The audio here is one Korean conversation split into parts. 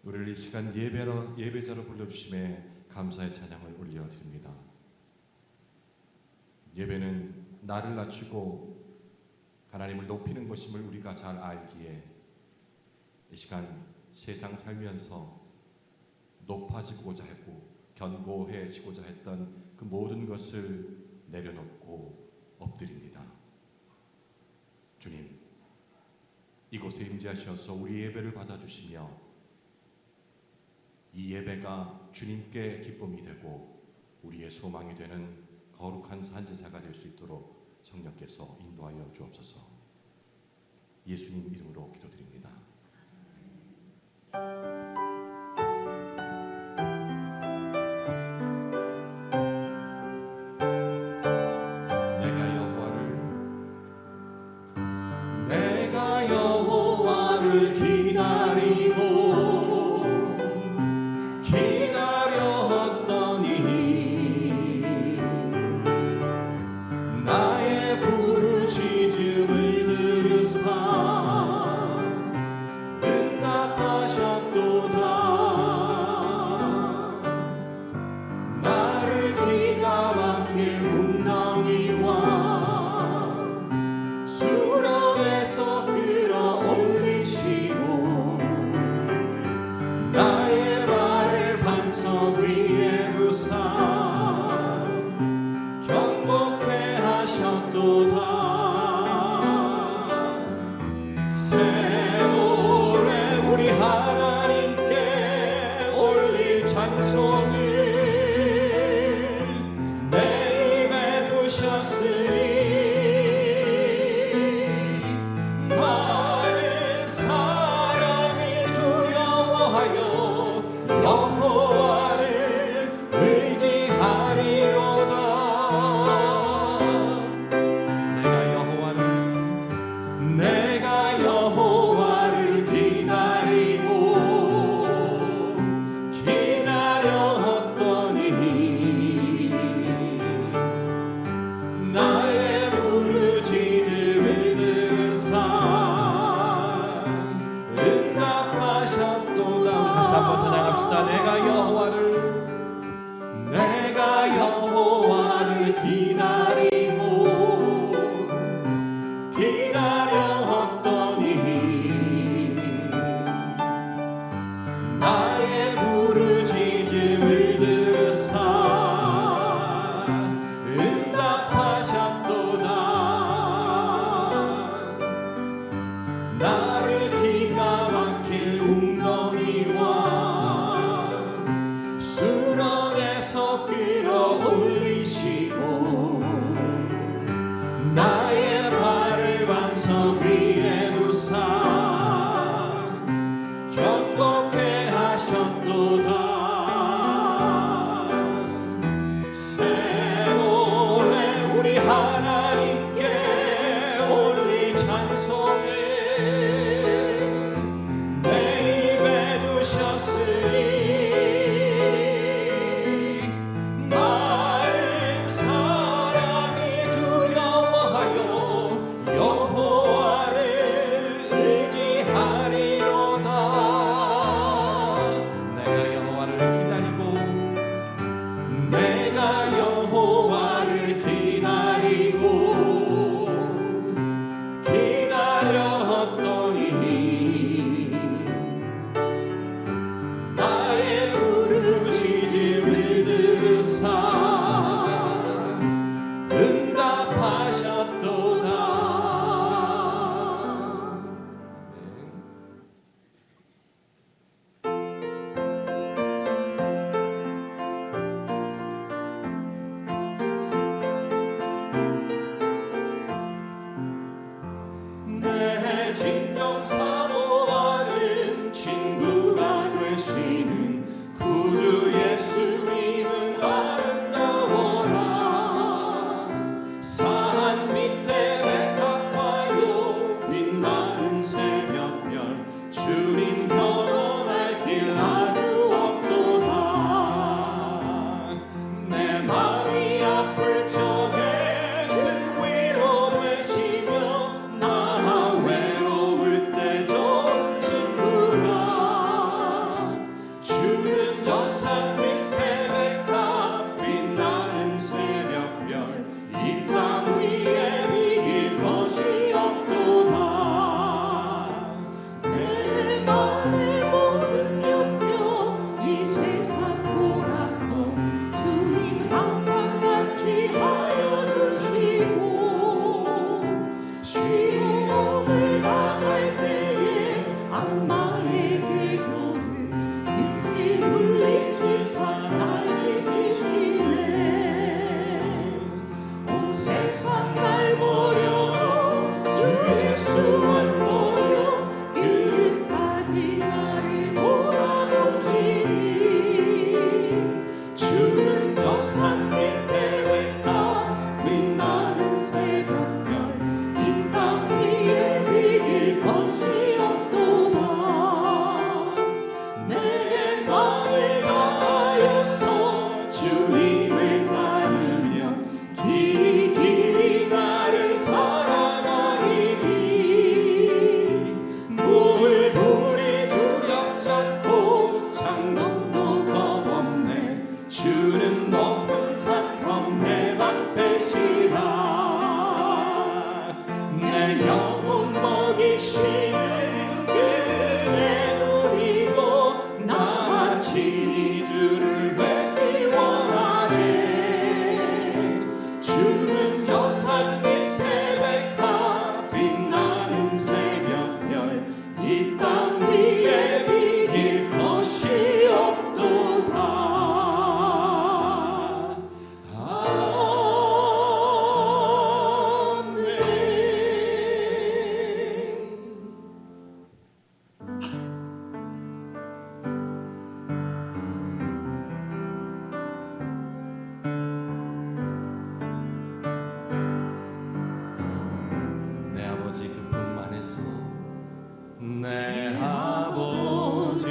우리를 이 시간 예배자로 불러주심에 감사의 찬양을 올려드립니다. 예배는 나를 낮추고 하나님을 높이는 것임을 우리가 잘 알기에 이 시간 세상 살면서 높아지고자 했고 견고해지고자 했던 그 모든 것을 내려놓고 엎드립니다. 주님, 이곳에 임재하셔서 우리 예배를 받아주시며 이 예배가 주님께 기쁨이 되고 우리의 소망이 되는 거룩한 산제사가 될 수 있도록 성령께서 인도하여 주옵소서. 예수님 이름으로 기도드립니다. 내가 여호와를 기다리고 나의 부르짖음을 들으사 응답하셨도다. 나를 기가 막힐 웅덩이와 수렁에서 끌어올리시고 나의 발을 반석 위에 두사 견고케 하셨도다. 새 노래 우리 하나님께 올릴 찬송을 내 입에 두셨으니 많은 사람이 두려워하여 여호와를 의지하리로다. 내가 여호와를 기다리고 기다렸더니 나의 부르짖음을 들으사 응답하셨도다. 다시 한번 찬양합시다. 내가 여호와를 기다리고 기다렸더니 나의 부르짖음을 들으사 응답하셨도다. 나를 기가 막힐 웅덩이와 수렁에서 끌어올리시고 나의 발을 반석 위에 두사 견고케 하셨도다. 새 노래 우리 하나님께 올릴 찬송을 것이 없도다. 내 마음을 다하여서 주님을 따르며 길이 길이 나를 사랑하리니 물 불이 두렵지 않고 장롱도 겁없네. 주는 높은 산성 내 방패시라. 내 영혼 먹이시는 그네 누리고 나 친히 주를 뵙기 원하네. 주는 여산 밑에 백합 빛나는 새벽별 이 땅 위에 비길 것이 없도다. 내 아버지 그 품 안에서 내 아버지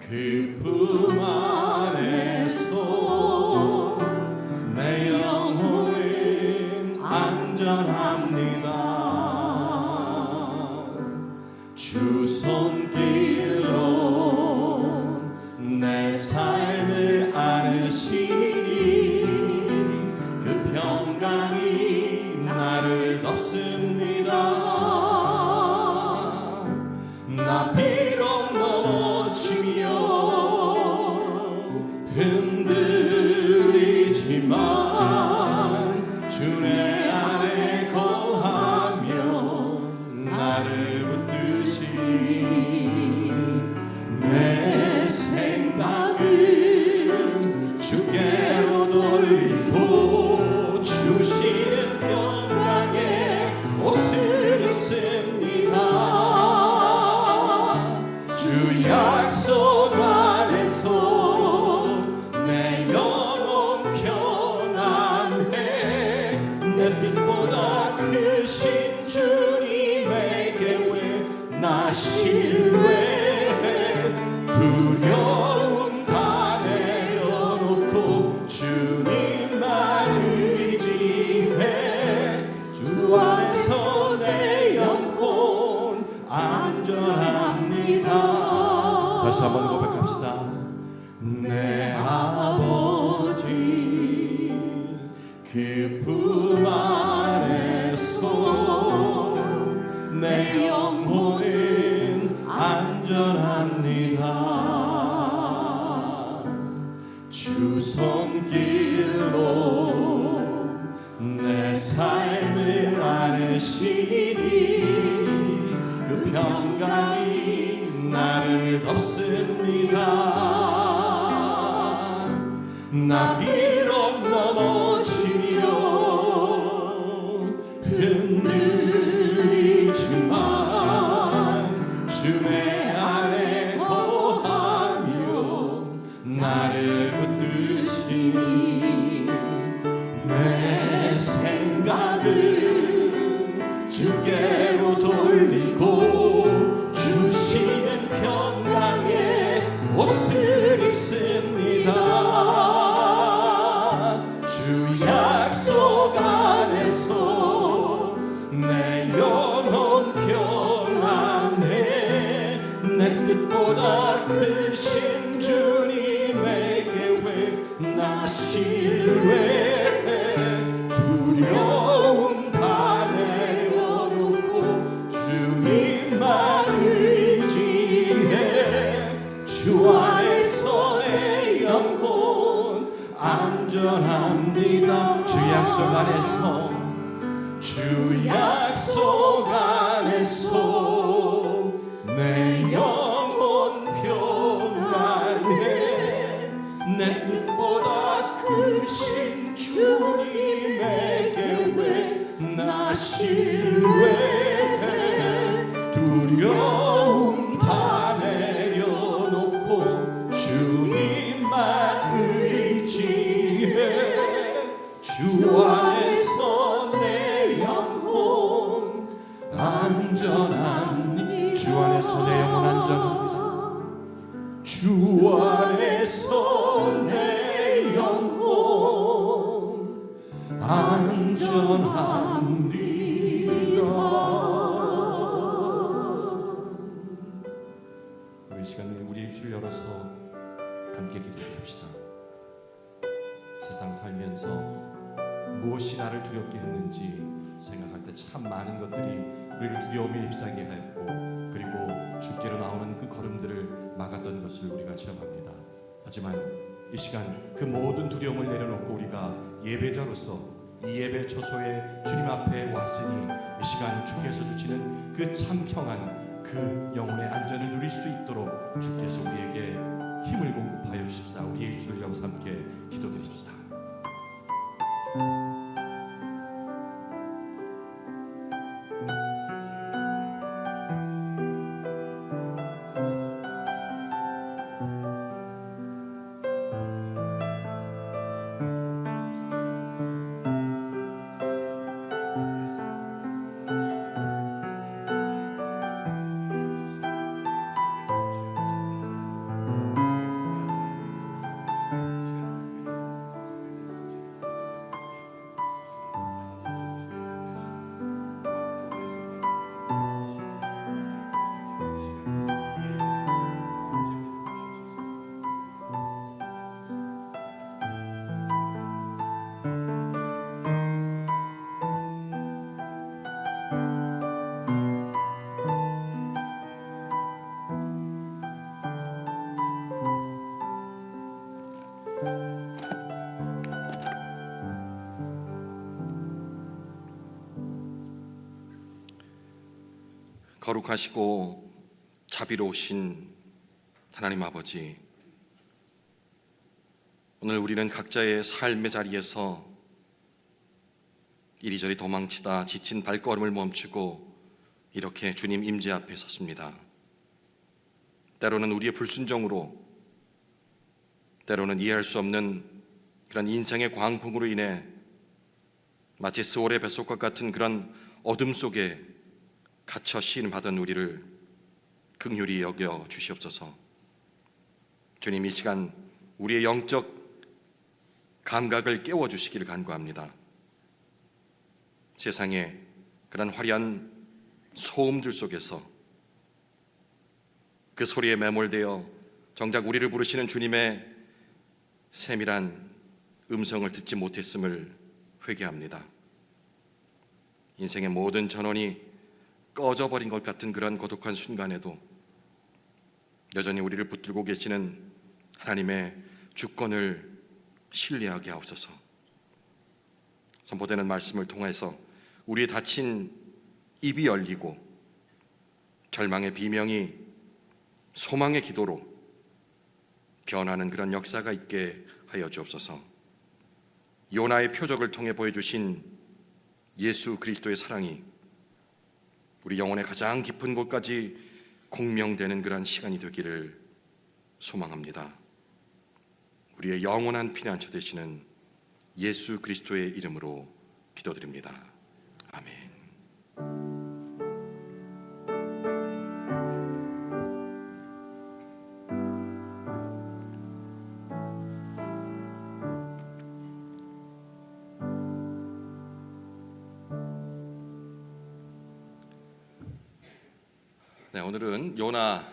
그 품 안에서 내 영혼은 안전합니다. 주 손길로 내 삶을 안으시니 그 평강이 나를 덮습니다. 나 비록 넘어지며 흔들리지만 주 내 안에 거하며 나를 붙드시니 내 생각을 주께로 돌리고 주시는 평강에 옷을 입습니다. 주 약속 안에서 내 영혼 평안해. 내 뜻보다 크신 주님의 계획 나 신뢰해. 두려움 다 내려놓고 주님만 의지해. 주 안에서 내 영혼 안전합니다. 다시 한번 고백합시다. 내 아버지 그 품 안에서 내 영혼은 안전합니다. 주 손길로 내 삶을 안으시니 그 평강이 나를 덮습니다. 나 비록 넘어지며 흔들리지만 주 내 안에 거하며 나를 붙드시니 내 생각을 주께로 돌리고 주시는 평강에 옷을 입습니다. 주 약속 안에서 내 영혼 평안해. 내 뜻보다 크신 주님의 계획 나 신뢰해. 두려움 다 내려놓고 주님만 의지해. 주 안에서 내 영혼 안전합니다. 주 약속 안에서 주 약속 안에서 내 영혼 평안해. 내 뜻보다 크신 주님의 계획 나 신뢰해. 두려움 다 내려놓고 주님만 의지해. 주 안에서 내 영혼 안전합니다. 주 안에서 내 영혼 안전합니다. 주 안에서 내 영혼 안전합니다. 우리 시간에 우리 입술을 열어서 함께 기도합시다. 세상 살면서 무엇이 나를 두렵게 했는지 생각할 때 참 많은 것들이 우리를 두려움에 휩싸게 하였고, 그리고 주께로 나오는 그 걸음들을 막았던 것을 우리가 기억합니다. 하지만 이 시간 그 모든 두려움을 내려놓고 우리가 예배자로서 이 예배 초소에 주님 앞에 왔으니, 이 시간 주께서 주시는 그 참 평안, 그 영혼의 안전을 누릴 수 있도록 주께서 우리에게 힘을 공급하여 주십사. 우리의 입술을 열어서 함께 기도드립시다. 거룩하시고 자비로우신 하나님 아버지, 오늘 우리는 각자의 삶의 자리에서 이리저리 도망치다 지친 발걸음을 멈추고 이렇게 주님 임재 앞에 섰습니다. 때로는 우리의 불순종으로, 때로는 이해할 수 없는 그런 인생의 광풍으로 인해 마치 스올의 뱃속과 같은 그런 어둠 속에 갇혀 시인받은 우리를 긍휼히 여겨 주시옵소서. 주님, 이 시간 우리의 영적 감각을 깨워주시기를 간구합니다. 세상에 그런 화려한 소음들 속에서 그 소리에 매몰되어 정작 우리를 부르시는 주님의 세밀한 음성을 듣지 못했음을 회개합니다. 인생의 모든 전원이 꺼져버린 것 같은 그런 고독한 순간에도 여전히 우리를 붙들고 계시는 하나님의 주권을 신뢰하게 하옵소서. 선포되는 말씀을 통해서 우리의 닫힌 입이 열리고 절망의 비명이 소망의 기도로 변하는 그런 역사가 있게 하여 주옵소서. 요나의 표적을 통해 보여주신 예수 그리스도의 사랑이 우리 영혼의 가장 깊은 곳까지 공명되는 그런 시간이 되기를 소망합니다. 우리의 영원한 피난처 되시는 예수 그리스도의 이름으로 기도드립니다. 아멘. 네, 오늘은 요나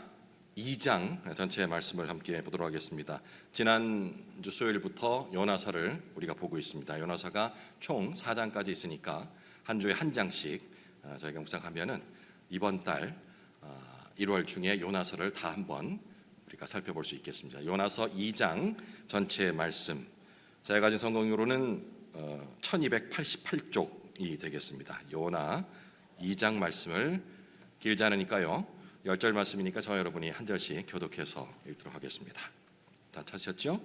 2장 전체 말씀을 함께 보도록 하겠습니다. 지난주 수요일부터 요나서를 우리가 보고 있습니다. 요나서가 총 4장까지 있으니까 한 주에 한 장씩 저희가 묵상하면은 이번 달 1월 중에 요나서를 다 한번 우리가 살펴볼 수 있겠습니다. 요나서 2장 전체 말씀, 제가 가진 성경으로는 1288쪽이 되겠습니다. 요나 2장 말씀을 길지 않으니까요, 10절 말씀이니까 저 여러분이 한 절씩 교독해서 읽도록 하겠습니다. 다 찾으셨죠?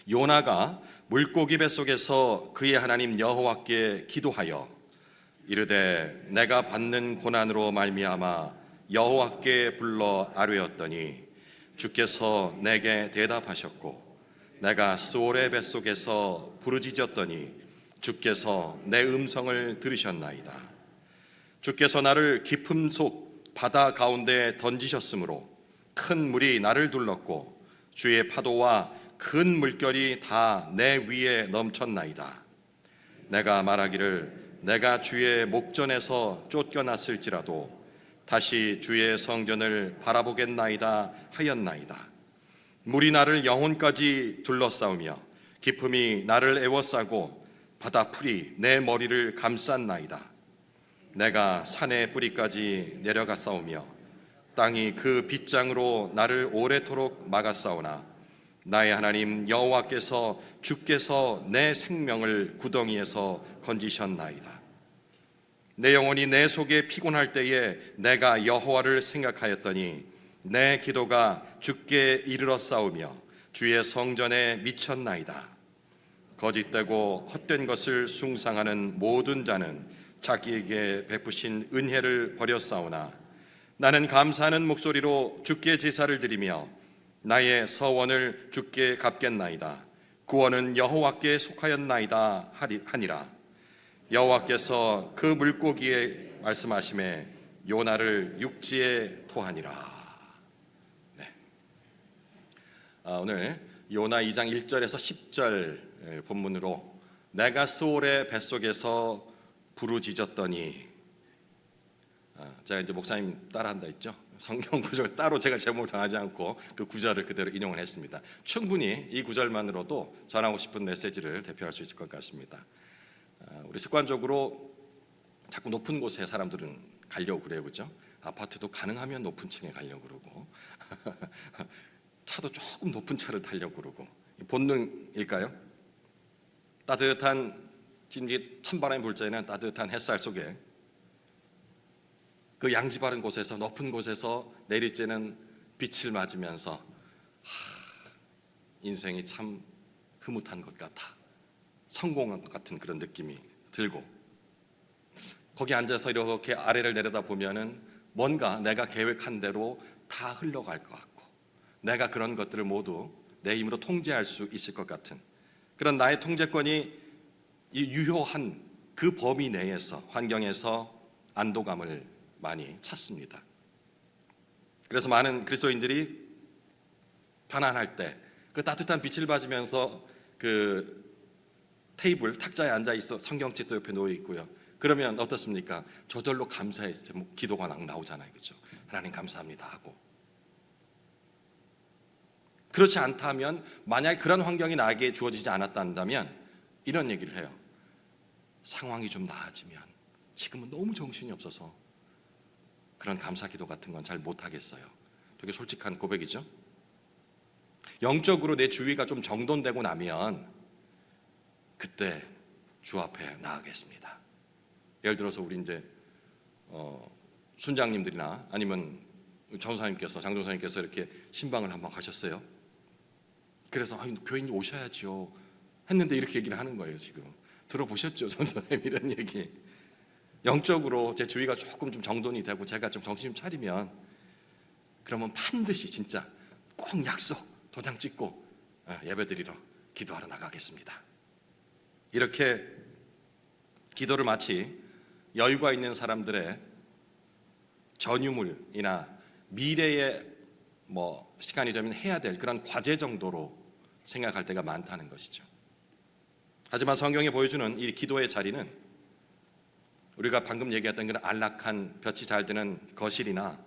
요나가 물고기 뱃속에서 그의 하나님 여호와께 기도하여 이르되 내가 받는 고난으로 말미암아 여호와께 불러 아뢰었더니 주께서 내게 대답하셨고 내가 스올의 뱃속에서 부르짖었더니 주께서 내 음성을 들으셨나이다. 주께서 나를 깊음 속 바다 가운데 던지셨으므로 큰 물이 나를 둘렀고 주의 파도와 큰 물결이 다 내 위에 넘쳤나이다. 내가 말하기를 내가 주의 목전에서 쫓겨났을지라도 다시 주의 성전을 바라보겠나이다 하였나이다. 물이 나를 영혼까지 둘러싸우며 깊음이 나를 에워싸고 바다 풀이 내 머리를 감쌌나이다. 내가 산의 뿌리까지 내려갔사오며 땅이 그 빗장으로 나를 오래도록 막았사오나 나의 하나님 여호와께서 주께서 내 생명을 구덩이에서 건지셨나이다. 내 영혼이 내 속에 피곤할 때에 내가 여호와를 생각하였더니 내 기도가 주께 이르러 싸우며 주의 성전에 미쳤나이다. 거짓되고 헛된 것을 숭상하는 모든 자는 자기에게 베푸신 은혜를 버렸사오나 나는 감사하는 목소리로 주께 제사를 드리며 나의 서원을 주께 갚겠나이다. 구원은 여호와께 속하였나이다 하니라. 여호와께서 그 물고기에 말씀하심에 요나를 육지에 토하니라. 네. 오늘 요나 2장 1절에서 10절 본문으로 내가 스올의 뱃속에서 부르짖었더니, 제가 이제 목사님 따라한다 했죠. 성경 구절 따로 제가 제목을 정하지 않고 그 구절을 그대로 인용을 했습니다. 충분히 이 구절만으로도 전하고 싶은 메시지를 대표할 수 있을 것 같습니다. 우리 습관적으로 자꾸 높은 곳에 사람들은 가려고 그래요, 그죠? 아파트도 가능하면 높은 층에 가려고 그러고 차도 조금 높은 차를 타려고 그러고. 본능일까요? 따뜻한 진기 찬바람이 불 때는 따뜻한 햇살 속에 그 양지 바른 곳에서 높은 곳에서 내릴 때는 빛을 맞으면서 인생이 참 흐뭇한 것 같아, 성공한 것 같은 그런 느낌이 들고, 거기 앉아서 이렇게 아래를 내려다 보면은 뭔가 내가 계획한 대로 다 흘러갈 것 같고 내가 그런 것들을 모두 내 힘으로 통제할 수 있을 것 같은 그런 나의 통제권이 이 유효한 그 범위 내에서, 환경에서 안도감을 많이 찾습니다. 그래서 많은 그리스도인들이 편안할 때 그 따뜻한 빛을 받으면서 그 테이블 탁자에 앉아 있어 성경책도 옆에 놓여 있고요. 그러면 어떻습니까? 저절로 감사의 기도가 나오잖아요, 그렇죠? 하나님 감사합니다 하고. 그렇지 않다면, 만약에 그런 환경이 나에게 주어지지 않았다면 이런 얘기를 해요. 상황이 좀 나아지면, 지금은 너무 정신이 없어서 그런 감사 기도 같은 건 잘 못하겠어요. 되게 솔직한 고백이죠. 영적으로 내 주위가 좀 정돈되고 나면 그때 주 앞에 나가겠습니다. 예를 들어서 우리 이제 순장님들이나 아니면 전사님께서, 장전사님께서 이렇게 신방을 한번 가셨어요. 그래서 교인 오셔야죠 했는데 이렇게 얘기를 하는 거예요. 지금 들어보셨죠, 전사님? 이런 얘기. 영적으로 제 주위가 조금 좀 정돈이 되고 제가 좀 정신 좀 차리면, 그러면 반드시 진짜 꼭 약속 도장 찍고 예배드리러 기도하러 나가겠습니다. 이렇게 기도를 마치 여유가 있는 사람들의 전유물이나 미래에 시간이 되면 해야 될 그런 과제 정도로 생각할 때가 많다는 것이죠. 하지만 성경이 보여주는 이 기도의 자리는 우리가 방금 얘기했던 그런 안락한 볕이 잘 드는 거실이나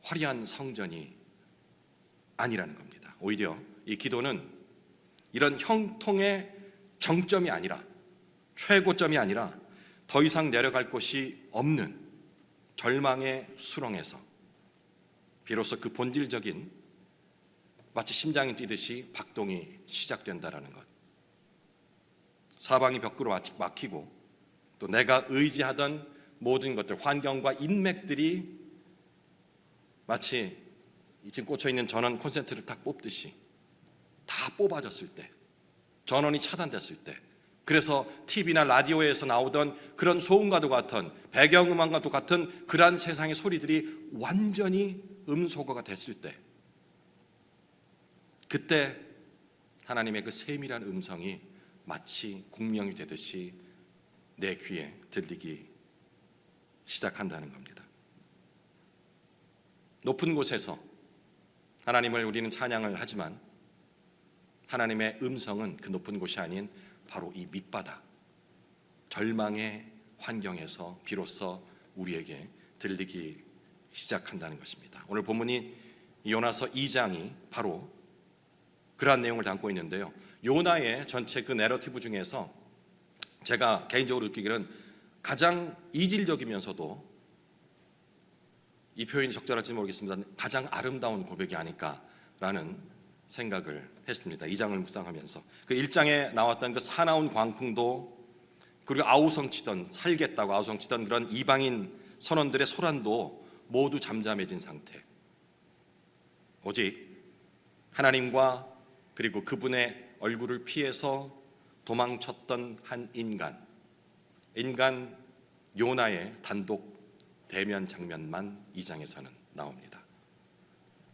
화려한 성전이 아니라는 겁니다. 오히려 이 기도는 이런 형통의 정점이 아니라, 최고점이 아니라 더 이상 내려갈 곳이 없는 절망의 수렁에서 비로소 그 본질적인, 마치 심장이 뛰듯이 박동이 시작된다라는 것. 사방이 벽으로 막히고 또 내가 의지하던 모든 것들, 환경과 인맥들이 마치 지금 꽂혀있는 전원 콘센트를 딱 뽑듯이 다 뽑아졌을 때, 전원이 차단됐을 때, 그래서 TV나 라디오에서 나오던 그런 소음과도 같은, 배경음악과도 같은 그러한 세상의 소리들이 완전히 음소거가 됐을 때, 그때 하나님의 그 세밀한 음성이 마치 공명이 되듯이 내 귀에 들리기 시작한다는 겁니다. 높은 곳에서 하나님을 우리는 찬양을 하지만 하나님의 음성은 그 높은 곳이 아닌 바로 이 밑바닥, 절망의 환경에서 비로소 우리에게 들리기 시작한다는 것입니다. 오늘 본문이 요나서 2장이 바로 그러한 내용을 담고 있는데요. 요나의 전체 그 내러티브 중에서 제가 개인적으로 느끼기는 가장 이질적이면서도, 이 표현이 적절할지 모르겠습니다, 가장 아름다운 고백이 아닐까라는 생각을 했습니다. 2장을 묵상하면서 그 1장에 나왔던 그 사나운 광풍도, 그리고 아우성치던, 살겠다고 아우성치던 그런 이방인 선원들의 소란도 모두 잠잠해진 상태. 오직 하나님과 그리고 그분의 얼굴을 피해서 도망쳤던 한 인간 요나의 단독 대면 장면만 2장에서는 나옵니다.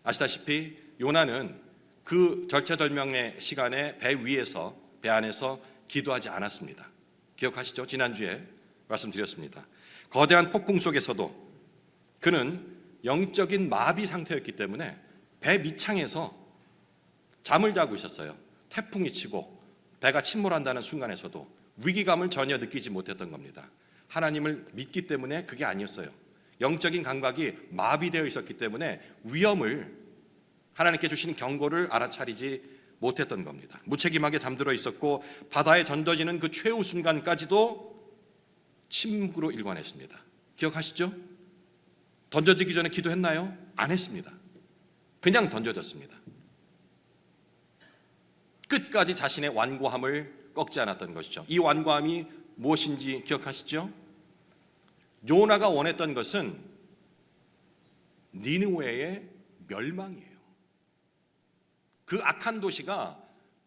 아시다시피 요나는 그 절체절명의 시간에 배 안에서 기도하지 않았습니다. 기억하시죠? 지난주에 말씀드렸습니다. 거대한 폭풍 속에서도 그는 영적인 마비 상태였기 때문에 배 밑창에서 잠을 자고 있었어요. 태풍이 치고 배가 침몰한다는 순간에서도 위기감을 전혀 느끼지 못했던 겁니다. 하나님을 믿기 때문에 그게 아니었어요. 영적인 감각이 마비되어 있었기 때문에 위험을, 하나님께 주시는 경고를 알아차리지 못했던 겁니다. 무책임하게 잠들어 있었고 바다에 던져지는 그 최후 순간까지도 침묵으로 일관했습니다. 기억하시죠? 던져지기 전에 기도했나요? 안 했습니다. 그냥 던져졌습니다. 끝까지 자신의 완고함을 꺾지 않았던 것이죠. 이 완고함이 무엇인지 기억하시죠? 요나가 원했던 것은 니느웨의 멸망이에요. 그 악한 도시가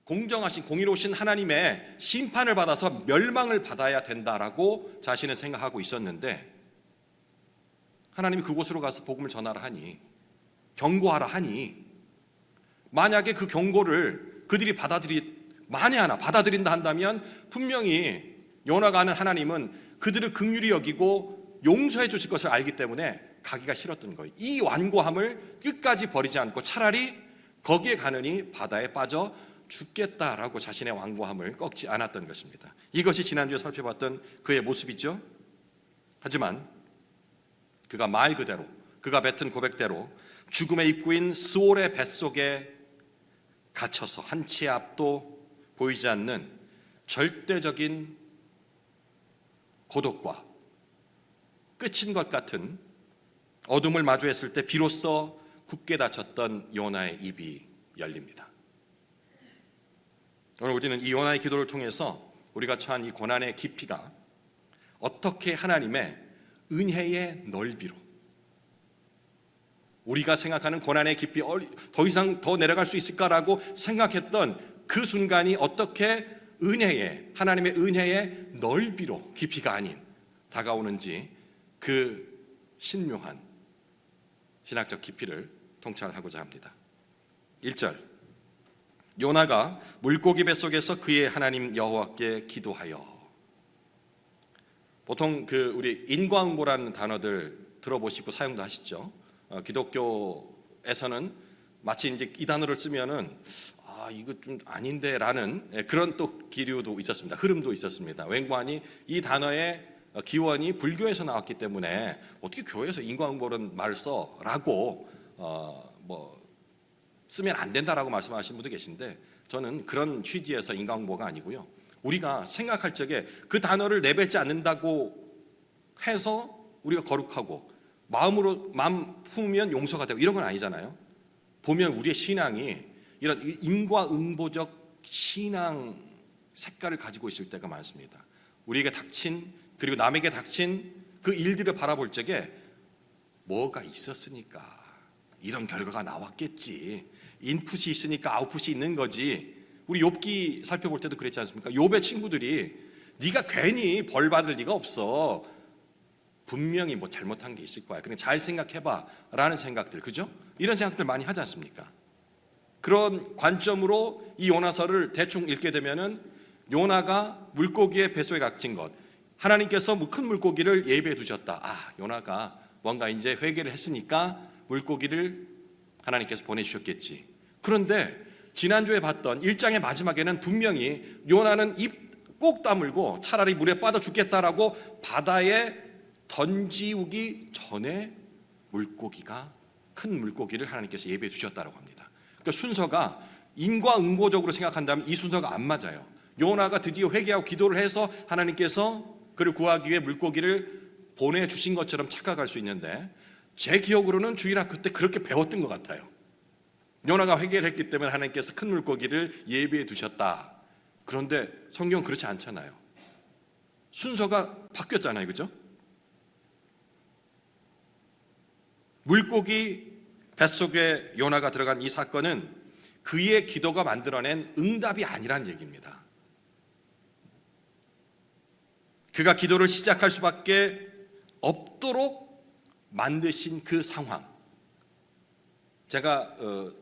공정하신, 공의로우신 하나님의 심판을 받아서 멸망을 받아야 된다라고 자신은 생각하고 있었는데, 하나님이 그곳으로 가서 복음을 전하라 하니, 경고하라 하니, 만약에 그 경고를 그들이 만에 하나 받아들인다 한다면 분명히 요나가 아는 하나님은 그들을 긍휼히 여기고 용서해 주실 것을 알기 때문에 가기가 싫었던 거예요. 이 완고함을 끝까지 버리지 않고 차라리 거기에 가느니 바다에 빠져 죽겠다라고 자신의 완고함을 꺾지 않았던 것입니다. 이것이 지난주에 살펴봤던 그의 모습이죠. 하지만 그가 말 그대로, 그가 뱉은 고백대로 죽음의 입구인 스올의 뱃속에 갇혀서 한 치의 앞도 보이지 않는 절대적인 고독과 끝인 것 같은 어둠을 마주했을 때 비로소 굳게 닫혔던 요나의 입이 열립니다. 오늘 우리는 이 요나의 기도를 통해서 우리가 처한 이 고난의 깊이가 어떻게 하나님의 은혜의 넓이로, 우리가 생각하는 고난의 깊이, 더 이상 더 내려갈 수 있을까라고 생각했던 그 순간이 어떻게 하나님의 은혜의 넓이로, 깊이가 아닌 다가오는지, 그 신묘한 신학적 깊이를 통찰하고자 합니다. 1절, 요나가 물고기 뱃속에서 그의 하나님 여호와께 기도하여. 보통 우리 인과응보라는 단어들 들어보시고 사용도 하시죠. 기독교에서는 마치 이제 이 단어를 쓰면은 이거 좀 아닌데라는 그런 또 기류도 있었습니다. 흐름도 있었습니다. 왠고하니 이 단어의 기원이 불교에서 나왔기 때문에 어떻게 교회에서 인과응보라는 말을 써라고 쓰면 안 된다라고 말씀하시는 분도 계신데, 저는 그런 취지에서 인과응보가 아니고요. 우리가 생각할 적에 그 단어를 내뱉지 않는다고 해서 우리가 거룩하고 마음 품으면 용서가 되고 이런 건 아니잖아요. 보면 우리의 신앙이 이런 인과응보적 신앙 색깔을 가지고 있을 때가 많습니다. 우리에게 닥친, 그리고 남에게 닥친 그 일들을 바라볼 적에 뭐가 있었으니까 이런 결과가 나왔겠지, 인풋이 있으니까 아웃풋이 있는 거지. 우리 욥기 살펴볼 때도 그랬지 않습니까? 욥의 친구들이 네가 괜히 벌 받을 리가 없어, 분명히 뭐 잘못한 게 있을 거야, 그냥 잘 생각해봐 라는 생각들, 그죠? 이런 생각들 많이 하지 않습니까? 그런 관점으로 이 요나서를 대충 읽게 되면은 요나가 물고기의 뱃속에 갇힌 것, 하나님께서 큰 물고기를 예비해 두셨다. 요나가 뭔가 이제 회개를 했으니까 물고기를 하나님께서 보내주셨겠지. 그런데 지난주에 봤던 1장의 마지막에는 분명히 요나는 입 꼭 다물고 차라리 물에 빠져 죽겠다라고 바다에 던지우기 전에 큰 물고기를 하나님께서 예비해 주셨다고 합니다. 그러니까 순서가 인과응보적으로 생각한다면 이 순서가 안 맞아요. 요나가 드디어 회개하고 기도를 해서 하나님께서 그를 구하기 위해 물고기를 보내주신 것처럼 착각할 수 있는데, 제 기억으로는 주일학교 때 그렇게 배웠던 것 같아요. 요나가 회개를 했기 때문에 하나님께서 큰 물고기를 예비해 두셨다. 그런데 성경은 그렇지 않잖아요. 순서가 바뀌었잖아요. 그죠? 물고기 뱃속에 요나가 들어간 이 사건은 그의 기도가 만들어낸 응답이 아니란 얘기입니다. 그가 기도를 시작할 수밖에 없도록 만드신 그 상황. 제가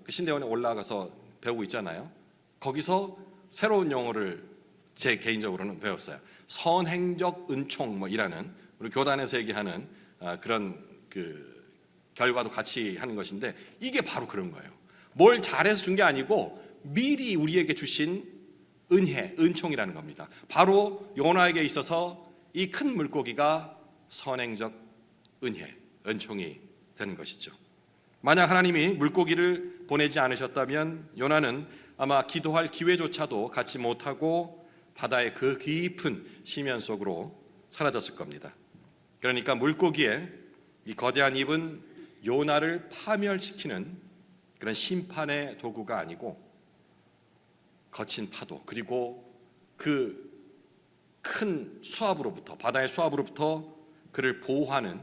신대원에 올라가서 배우고 있잖아요. 거기서 새로운 용어를 제 개인적으로는 배웠어요. 선행적 은총 이라는, 우리 교단에서 얘기하는 그런 결과도 같이 하는 것인데, 이게 바로 그런 거예요. 뭘 잘해서 준 게 아니고 미리 우리에게 주신 은혜, 은총이라는 겁니다. 바로 요나에게 있어서 이 큰 물고기가 선행적 은혜, 은총이 되는 것이죠. 만약 하나님이 물고기를 보내지 않으셨다면 요나는 아마 기도할 기회조차도 갖지 못하고 바다의 그 깊은 심연 속으로 사라졌을 겁니다. 그러니까 물고기의 이 거대한 입은 요나를 파멸시키는 그런 심판의 도구가 아니고 거친 파도, 그리고 그 큰 수압으로부터, 바다의 수압으로부터 그를 보호하는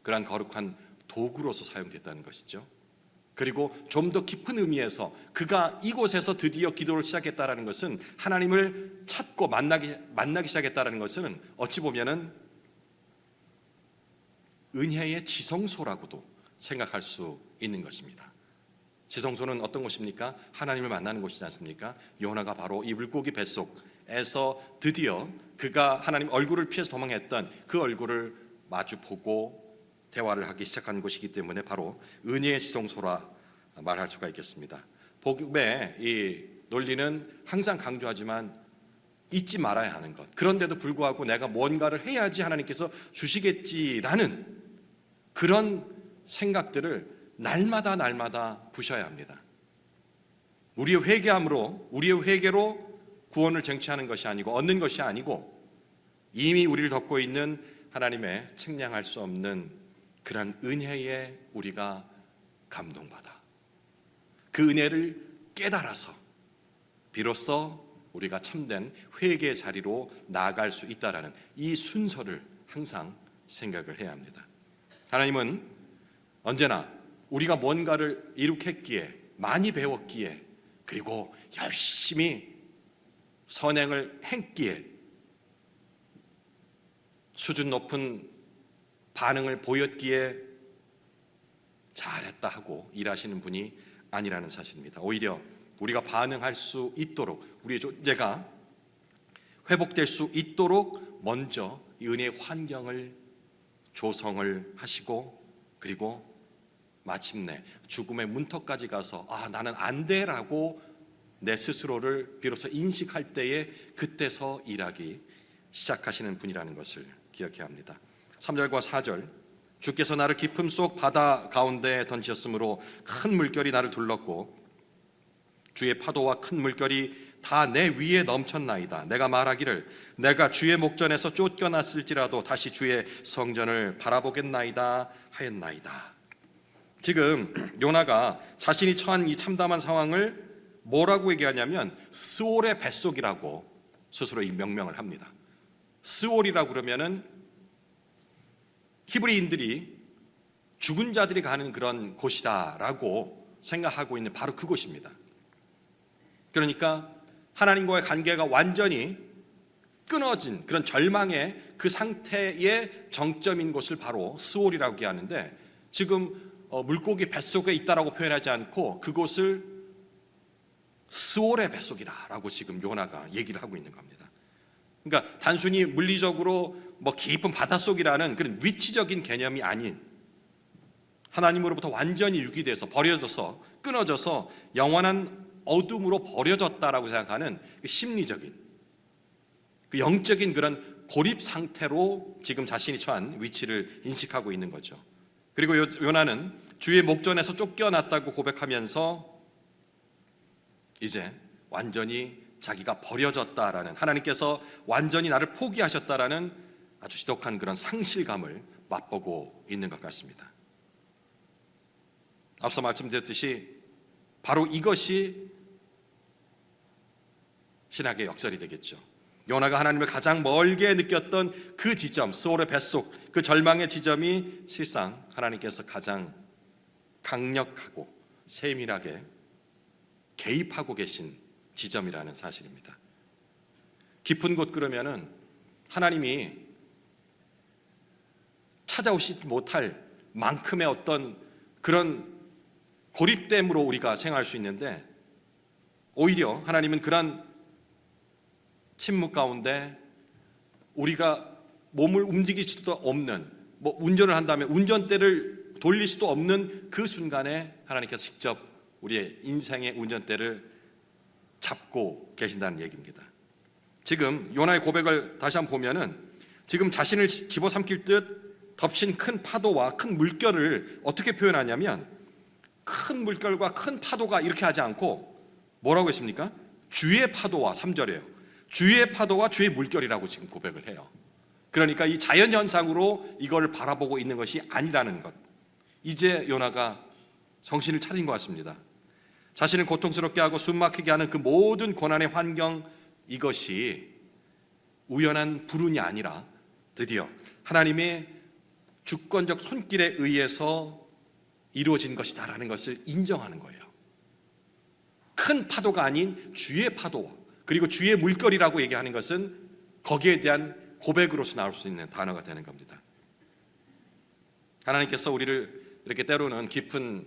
그러한 거룩한 도구로서 사용됐다는 것이죠. 그리고 좀 더 깊은 의미에서 그가 이곳에서 드디어 기도를 시작했다라는 것은, 하나님을 찾고 만나기 시작했다라는 것은 어찌 보면은 은혜의 지성소라고도 생각할 수 있는 것입니다. 지성소는 어떤 곳입니까? 하나님을 만나는 곳이지 않습니까? 요나가 바로 이 물고기 뱃속에서 드디어 그가 하나님 얼굴을 피해서 도망했던 그 얼굴을 마주보고 대화를 하기 시작한 곳이기 때문에 바로 은혜의 지성소라 말할 수가 있겠습니다. 복음의 이 논리는 항상 강조하지만 잊지 말아야 하는 것, 그런데도 불구하고 내가 뭔가를 해야지 하나님께서 주시겠지라는 그런 생각들을 날마다 부셔야 합니다. 우리의 회개함으로, 우리의 회개로 구원을 쟁취하는 것이 아니고, 얻는 것이 아니고, 이미 우리를 덮고 있는 하나님의 측량할 수 없는 그런 은혜에 우리가 감동받아 그 은혜를 깨달아서 비로소 우리가 참된 회개의 자리로 나아갈 수 있다라는 이 순서를 항상 생각을 해야 합니다. 하나님은 언제나 우리가 뭔가를 이룩했기에, 많이 배웠기에, 그리고 열심히 선행을 했기에 수준 높은 반응을 보였기에 잘했다 하고 일하시는 분이 아니라는 사실입니다. 오히려 우리가 반응할 수 있도록, 우리의 존재가 회복될 수 있도록 먼저 이 은혜의 환경을 조성을 하시고, 그리고 마침내 죽음의 문턱까지 가서 나는 안 돼라고 내 스스로를 비로소 인식할 때에 그때서 일하기 시작하시는 분이라는 것을 기억해야 합니다. 3절과 4절, 주께서 나를 깊음 속 바다 가운데 던지셨으므로 큰 물결이 나를 둘렀고 주의 파도와 큰 물결이 다 내 위에 넘쳤나이다. 내가 말하기를 내가 주의 목전에서 쫓겨났을지라도 다시 주의 성전을 바라보겠나이다 하였나이다. 지금 요나가 자신이 처한 이 참담한 상황을 뭐라고 얘기하냐면 스올의 뱃속이라고 스스로 이 명명을 합니다. 스올이라고 그러면은 히브리인들이 죽은 자들이 가는 그런 곳이다라고 생각하고 있는 바로 그곳입니다. 그러니까 하나님과의 관계가 완전히 끊어진 그런 절망의 그 상태의 정점인 곳을 바로 스올이라고 하는데, 지금 물고기 뱃속에 있다라고 표현하지 않고 그곳을 스올의 뱃속이라고 지금 요나가 얘기를 하고 있는 겁니다. 그러니까 단순히 물리적으로 뭐 깊은 바닷속이라는 그런 위치적인 개념이 아닌 하나님으로부터 완전히 유기돼서 버려져서 끊어져서 영원한 어둠으로 버려졌다라고 생각하는 그 심리적인 그 영적인 그런 고립 상태로 지금 자신이 처한 위치를 인식하고 있는 거죠. 그리고 요나는 주의 목전에서 쫓겨났다고 고백하면서 이제 완전히 자기가 버려졌다라는, 하나님께서 완전히 나를 포기하셨다라는 아주 지독한 그런 상실감을 맛보고 있는 것 같습니다. 앞서 말씀드렸듯이 바로 이것이 신학의 역설이 되겠죠. 요나가 하나님을 가장 멀게 느꼈던 그 지점, 스올의 뱃속, 그 절망의 지점이 실상 하나님께서 가장 강력하고 세밀하게 개입하고 계신 지점이라는 사실입니다. 깊은 곳 그러면은 하나님이 찾아오시지 못할 만큼의 어떤 그런 고립됨으로 우리가 생각할 수 있는데, 오히려 하나님은 그런 침묵 가운데 우리가 몸을 움직일 수도 없는, 뭐 운전을 한다면 운전대를 돌릴 수도 없는 그 순간에 하나님께서 직접 우리의 인생의 운전대를 잡고 계신다는 얘기입니다. 지금 요나의 고백을 다시 한번 보면은 지금 자신을 집어삼킬 듯 덮친 큰 파도와 큰 물결을 어떻게 표현하냐면, 큰 물결과 큰 파도가 이렇게 하지 않고 뭐라고 했습니까? 주의 파도와, 3절이에요. 주의 파도와 주의 물결이라고 지금 고백을 해요. 그러니까 이 자연현상으로 이걸 바라보고 있는 것이 아니라는 것. 이제 요나가 정신을 차린 것 같습니다. 자신을 고통스럽게 하고 숨막히게 하는 그 모든 고난의 환경, 이것이 우연한 불운이 아니라 드디어 하나님의 주권적 손길에 의해서 이루어진 것이다라는 것을 인정하는 거예요. 큰 파도가 아닌 주의 파도와 그리고 주의 물결이라고 얘기하는 것은 거기에 대한 고백으로서 나올 수 있는 단어가 되는 겁니다. 하나님께서 우리를 이렇게 때로는 깊은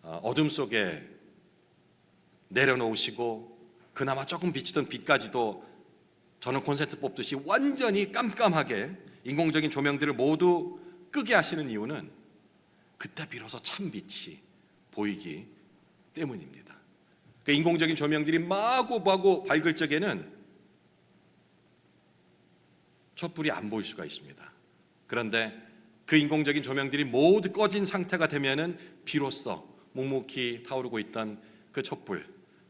어둠 속에 내려놓으시고 그나마 조금 비치던 빛까지도 저는 콘센트 뽑듯이 완전히 깜깜하게 인공적인 조명들을 모두 끄게 하시는 이유는 그때 비로소 참 빛이 보이기 때문입니다. 그 인공적인 조명들이 마구마구 밝을 적에는 촛불이 안 보일 수가 있습니다. 그런데 그 인공적인 조명들이 모두 꺼진 상태가 되면은 비로소 묵묵히 타오르고 있던 그 촛불,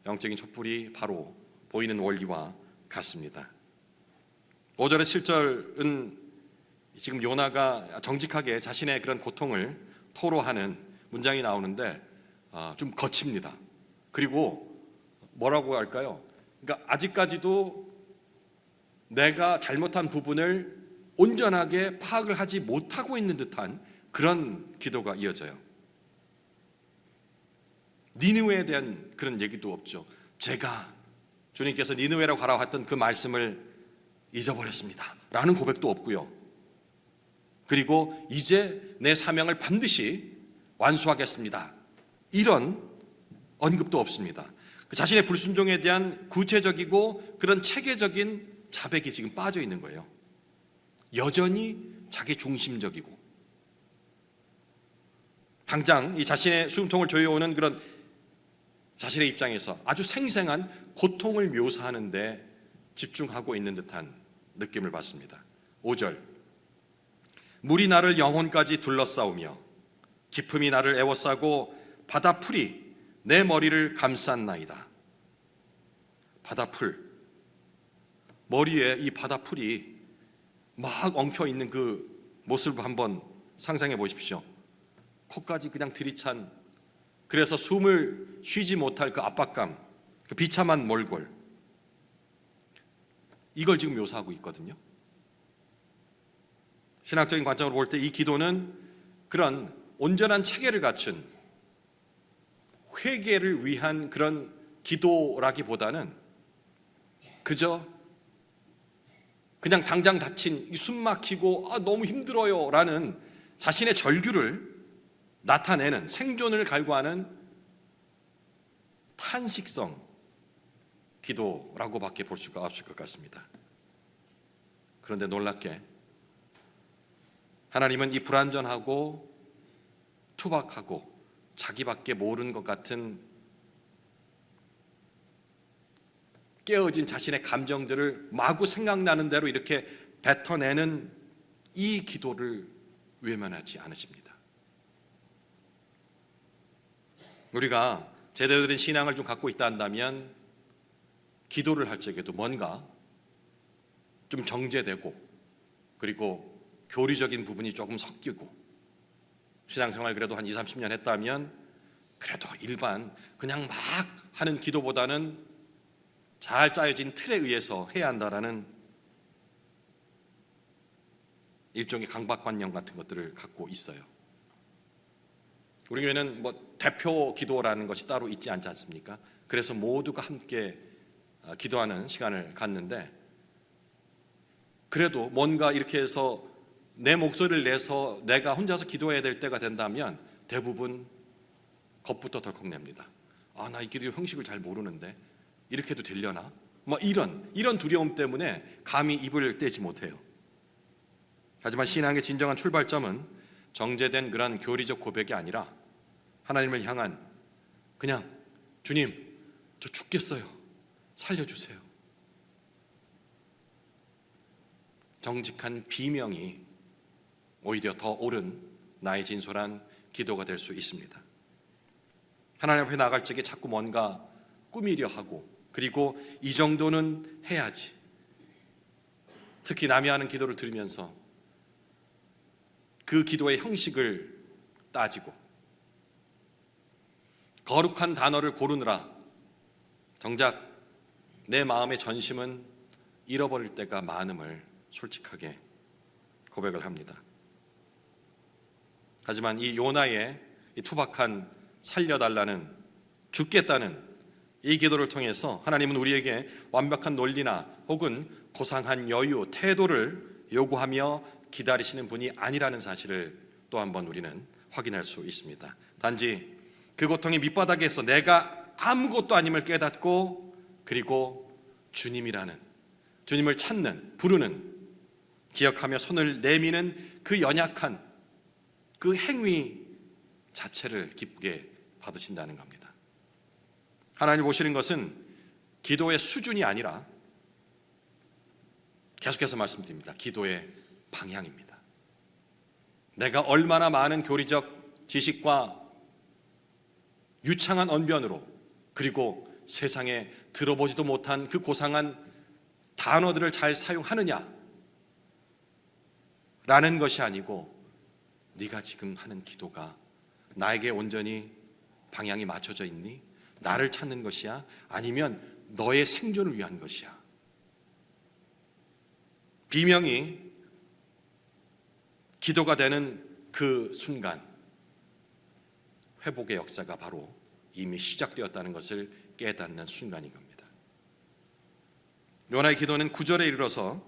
영적인 촛불이 바로 보이는 원리와 같습니다. 5절의 7절은 지금 요나가 정직하게 자신의 그런 고통을 토로하는 문장이 나오는데 좀 거칩니다. 그리고 뭐라고 할까요? 그러니까 아직까지도 내가 잘못한 부분을 온전하게 파악을 하지 못하고 있는 듯한 그런 기도가 이어져요. 니느웨에 대한 그런 얘기도 없죠. 제가 주님께서 니느웨라고 가라고 했던 그 말씀을 잊어버렸습니다 라는 고백도 없고요. 그리고 이제 내 사명을 반드시 완수하겠습니다, 이런 언급도 없습니다. 자신의 불순종에 대한 구체적이고 그런 체계적인 자백이 지금 빠져 있는 거예요. 여전히 자기 중심적이고 당장 이 자신의 숨통을 조여오는 그런 자신의 입장에서 아주 생생한 고통을 묘사하는 데 집중하고 있는 듯한 느낌을 받습니다. 5절, 물이 나를 영혼까지 둘러싸우며 깊음이 나를 에워싸고 바다풀이 내 머리를 감쌌나이다. 바다풀, 머리에 이 바다풀이 막 엉켜있는 그 모습을 한번 상상해 보십시오. 코까지 그냥 들이찬, 그래서 숨을 쉬지 못할 그 압박감, 그 비참한 몰골, 이걸 지금 묘사하고 있거든요. 신학적인 관점으로 볼 때 이 기도는 그런 온전한 체계를 갖춘 회개를 위한 그런 기도라기보다는 그저 그냥 당장 다친 숨 막히고 너무 힘들어요 라는 자신의 절규를 나타내는, 생존을 갈구하는 탄식성 기도라고밖에 볼 수가 없을 것 같습니다. 그런데 놀랍게 하나님은 이 불완전하고 투박하고 자기밖에 모르는 것 같은 깨어진 자신의 감정들을 마구 생각나는 대로 이렇게 뱉어내는 이 기도를 외면하지 않으십니다. 우리가 제대로 된 신앙을 좀 갖고 있다 한다면 기도를 할 적에도 뭔가 좀 정제되고 그리고 교리적인 부분이 조금 섞이고 신앙생활 그래도 한 20, 30년 했다면 그래도 일반 그냥 막 하는 기도보다는 잘 짜여진 틀에 의해서 해야 한다라는 일종의 강박관념 같은 것들을 갖고 있어요. 우리 교회는 뭐 대표 기도라는 것이 따로 있지 않지 않습니까? 그래서 모두가 함께 기도하는 시간을 갖는데 그래도 뭔가 이렇게 해서 내 목소리를 내서 내가 혼자서 기도해야 될 때가 된다면 대부분 겁부터 덜컥 냅니다. 아, 나 이 기도 형식을 잘 모르는데 이렇게 해도 되려나? 뭐 이런 두려움 때문에 감히 입을 떼지 못해요. 하지만 신앙의 진정한 출발점은 정제된 그런 교리적 고백이 아니라 하나님을 향한 그냥 주님, 저 죽겠어요. 살려주세요. 정직한 비명이 오히려 더 옳은 나의 진솔한 기도가 될 수 있습니다. 하나님 앞에 나갈 적에 자꾸 뭔가 꾸미려 하고 그리고 이 정도는 해야지. 특히 남이 하는 기도를 들으면서 그 기도의 형식을 따지고 거룩한 단어를 고르느라 정작 내 마음의 전심은 잃어버릴 때가 많음을 솔직하게 고백을 합니다. 하지만 이 요나의 이 투박한 살려달라는 죽겠다는 이 기도를 통해서 하나님은 우리에게 완벽한 논리나 혹은 고상한 여유, 태도를 요구하며 기다리시는 분이 아니라는 사실을 또 한 번 우리는 확인할 수 있습니다. 단지 그 고통의 밑바닥에서 내가 아무것도 아님을 깨닫고 그리고 주님이라는 주님을 찾는 부르는 기억하며 손을 내미는 그 연약한 그 행위 자체를 기쁘게 받으신다는 겁니다. 하나님 보시는 것은 기도의 수준이 아니라 계속해서 말씀드립니다. 기도의 방향입니다. 내가 얼마나 많은 교리적 지식과 유창한 언변으로 그리고 세상에 들어보지도 못한 그 고상한 단어들을 잘 사용하느냐 라는 것이 아니고 네가 지금 하는 기도가 나에게 온전히 방향이 맞춰져 있니? 나를 찾는 것이야? 아니면 너의 생존을 위한 것이야? 비명이 기도가 되는 그 순간 회복의 역사가 바로 이미 시작되었다는 것을 깨닫는 순간인 겁니다. 요나의 기도는 9절에 이르러서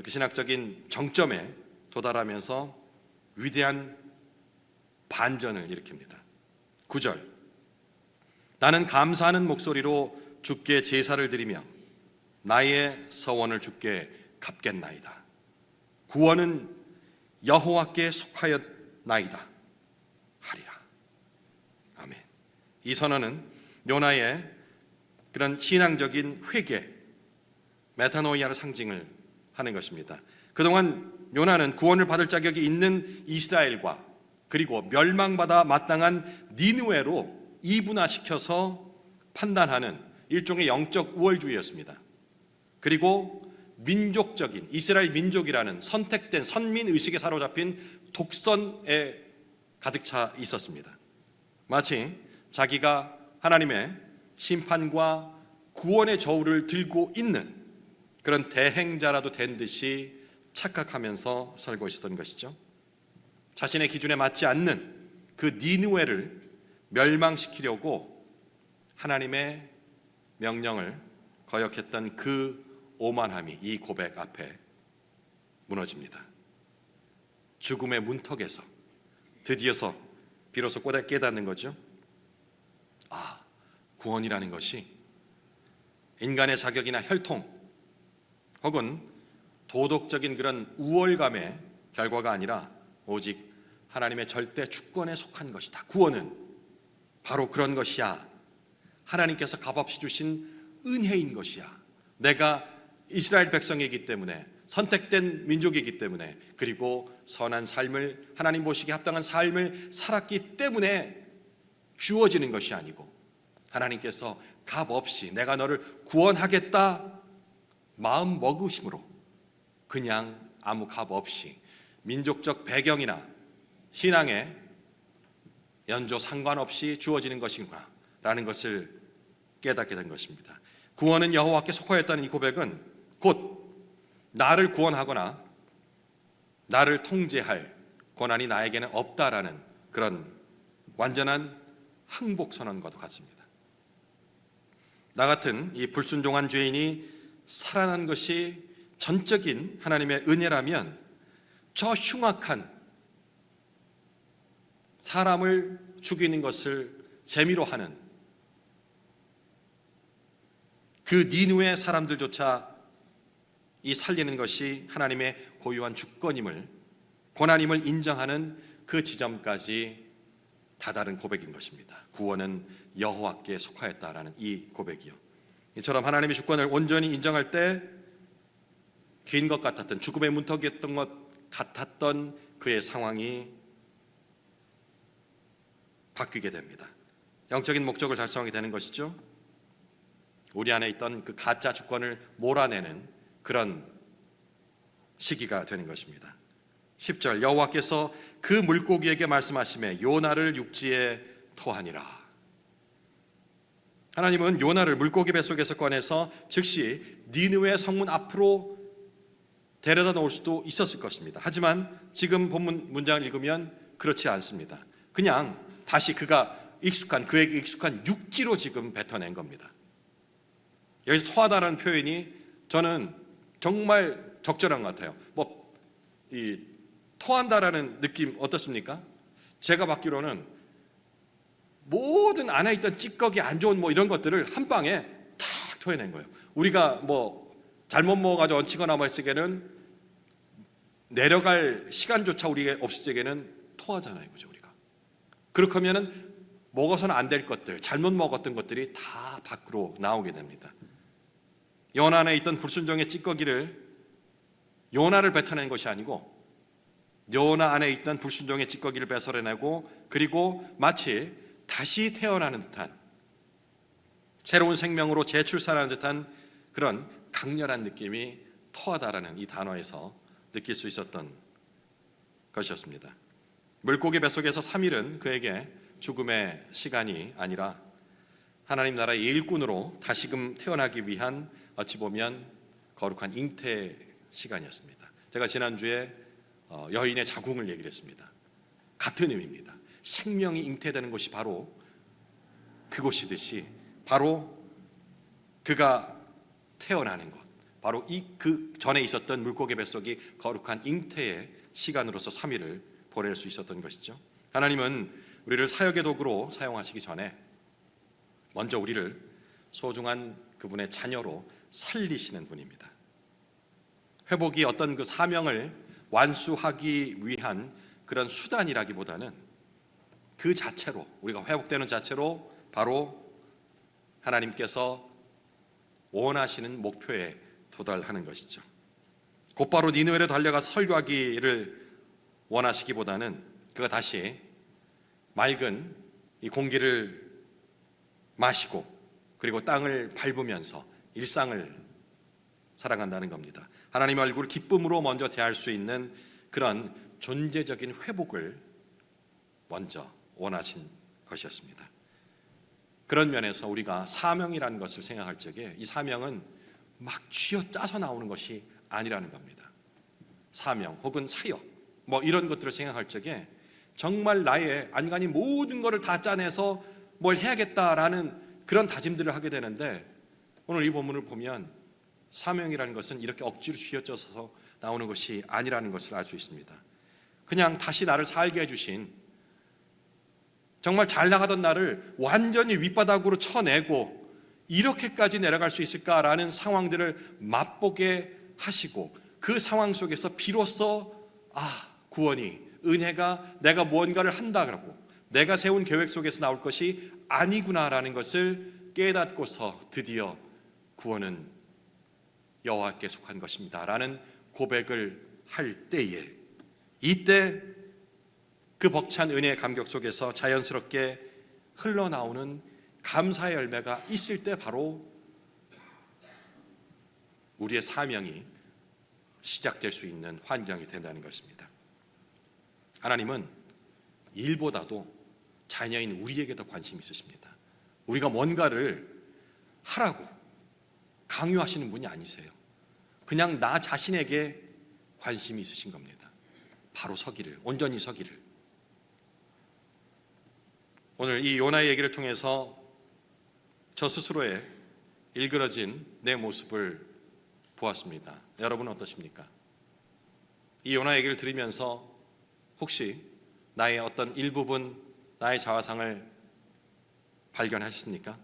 그 신학적인 정점에 도달하면서 위대한 반전을 일으킵니다. 9절, 나는 감사하는 목소리로 주께 제사를 드리며 나의 서원을 주께 갚겠나이다. 구원은 여호와께 속하였나이다 하리라. 아멘. 이 선언은 요나의 그런 신앙적인 회개, 메타노이아의 상징을 하는 것입니다. 그동안 요나는 구원을 받을 자격이 있는 이스라엘과 그리고 멸망받아 마땅한 니느웨로 이분화시켜서 판단하는 일종의 영적 우월주의였습니다. 그리고 민족적인 이스라엘 민족이라는 선택된 선민의식에 사로잡힌 독선에 가득 차 있었습니다. 마치 자기가 하나님의 심판과 구원의 저울을 들고 있는 그런 대행자라도 된 듯이 착각하면서 살고 있었던 것이죠. 자신의 기준에 맞지 않는 그 니느웨를 멸망시키려고 하나님의 명령을 거역했던 그 오만함이 이 고백 앞에 무너집니다. 죽음의 문턱에서 드디어서 비로소 깨닫는 거죠. 아, 구원이라는 것이 인간의 자격이나 혈통 혹은 도덕적인 그런 우월감의 결과가 아니라 오직 하나님의 절대 주권에 속한 것이다. 구원은 바로 그런 것이야. 하나님께서 값없이 주신 은혜인 것이야. 내가 이스라엘 백성이기 때문에, 선택된 민족이기 때문에, 그리고 선한 삶을, 하나님 보시기에 합당한 삶을 살았기 때문에 주어지는 것이 아니고, 하나님께서 값없이 내가 너를 구원하겠다 마음 먹으심으로 그냥 아무 값없이 민족적 배경이나 신앙의 연조 상관없이 주어지는 것인가 라는 것을 깨닫게 된 것입니다. 구원은 여호와께 속하였다는 이 고백은 곧 나를 구원하거나 나를 통제할 권한이 나에게는 없다라는 그런 완전한 항복 선언과도 같습니다. 나 같은 이 불순종한 죄인이 살아난 것이 전적인 하나님의 은혜라면 저 흉악한 사람을 죽이는 것을 재미로 하는 그 니누의 사람들조차 이 살리는 것이 하나님의 고유한 주권임을, 권한임을 인정하는 그 지점까지 다다른 고백인 것입니다. 구원은 여호와께 속하였다라는 이 고백이요. 이처럼 하나님의 주권을 온전히 인정할 때 긴 것 같았던, 죽음의 문턱이었던 것 같았던 그의 상황이 바뀌게 됩니다. 영적인 목적을 달성하게 되는 것이죠. 우리 안에 있던 그 가짜 주권을 몰아내는 그런 시기가 되는 것입니다. 10절, 여호와께서 그 물고기에게 말씀하시매 요나를 육지에 토하니라. 하나님은 요나를 물고기 뱃속에서 꺼내서 즉시 니느웨 성문 앞으로 데려다 놓을 수도 있었을 것입니다. 하지만 지금 본문 문장을 읽으면 그렇지 않습니다. 그냥 다시 그에게 익숙한 육지로 지금 뱉어낸 겁니다. 여기서 토하다라는 표현이 저는 정말 적절한 것 같아요. 이 토한다라는 느낌 어떻습니까? 제가 받기로는 모든 안에 있던 찌꺼기, 안 좋은 이런 것들을 한 방에 탁 토해낸 거예요. 우리가 잘못 먹어가지고 얹히거나 했을 때는 내려갈 시간조차 우리가 없을 때에는 토하잖아요, 그죠? 우리가 그렇게 하면은 먹어서는 안 될 것들, 잘못 먹었던 것들이 다 밖으로 나오게 됩니다. 요나 안에 있던 불순종의 찌꺼기를 요나를 뱉어낸 것이 아니고 요나 안에 있던 불순종의 찌꺼기를 뺏어내고, 그리고 마치 다시 태어나는 듯한, 새로운 생명으로 재출산하는 듯한 그런 강렬한 느낌이 토하다라는 이 단어에서 느낄 수 있었던 것이었습니다. 물고기 뱃속에서 3일은 그에게 죽음의 시간이 아니라 하나님 나라의 일꾼으로 다시금 태어나기 위한 어찌 보면 거룩한 잉태 시간이었습니다. 제가 지난주에 여인의 자궁을 얘기를 했습니다. 같은 의미입니다. 생명이 잉태되는 곳이 바로 그곳이듯이, 바로 그가 태어나는 곳, 바로 그 전에 있었던 물고기 뱃속이 거룩한 잉태의 시간으로서 3일을 보낼 수 있었던 것이죠. 하나님은 우리를 사역의 도구로 사용하시기 전에 먼저 우리를 소중한 그분의 자녀로 살리시는 분입니다. 회복이 어떤 그 사명을 완수하기 위한 그런 수단이라기보다는 그 자체로, 우리가 회복되는 자체로 바로 하나님께서 원하시는 목표에 도달하는 것이죠. 곧바로 니느웨로 달려가 설교하기를 원하시기보다는 그가 다시 맑은 이 공기를 마시고 그리고 땅을 밟으면서 일상을 살아간다는 겁니다. 하나님의 얼굴을 기쁨으로 먼저 대할 수 있는 그런 존재적인 회복을 먼저 원하신 것이었습니다. 그런 면에서 우리가 사명이라는 것을 생각할 적에 이 사명은 막 쥐어짜서 나오는 것이 아니라는 겁니다. 사명 혹은 사역 이런 것들을 생각할 적에 정말 나의 안간히 모든 것을 다 짜내서 뭘 해야겠다라는 그런 다짐들을 하게 되는데, 오늘 이 본문을 보면 사명이라는 것은 이렇게 억지로 쥐어짜서 나오는 것이 아니라는 것을 알 수 있습니다. 그냥 다시 나를 살게 해주신, 정말 잘 나가던 나를 완전히 윗바닥으로 쳐내고 이렇게까지 내려갈 수 있을까라는 상황들을 맛보게 하시고, 그 상황 속에서 비로소 구원이, 은혜가 내가 무언가를 한다고 내가 세운 계획 속에서 나올 것이 아니구나라는 것을 깨닫고서 드디어 구원은 여호와께 속한 것입니다 라는 고백을 할 때에, 이때 그 벅찬 은혜의 감격 속에서 자연스럽게 흘러나오는 감사의 열매가 있을 때 바로 우리의 사명이 시작될 수 있는 환경이 된다는 것입니다. 하나님은 일보다도 자녀인 우리에게 더 관심이 있으십니다. 우리가 뭔가를 하라고 강요하시는 분이 아니세요. 그냥 나 자신에게 관심이 있으신 겁니다. 바로 서기를, 온전히 서기를. 오늘 이 요나의 얘기를 통해서 저 스스로의 일그러진 내 모습을 보았습니다. 여러분은 어떠십니까? 이 요나 얘기를 들으면서 혹시 나의 어떤 일부분, 나의 자화상을 발견하셨습니까?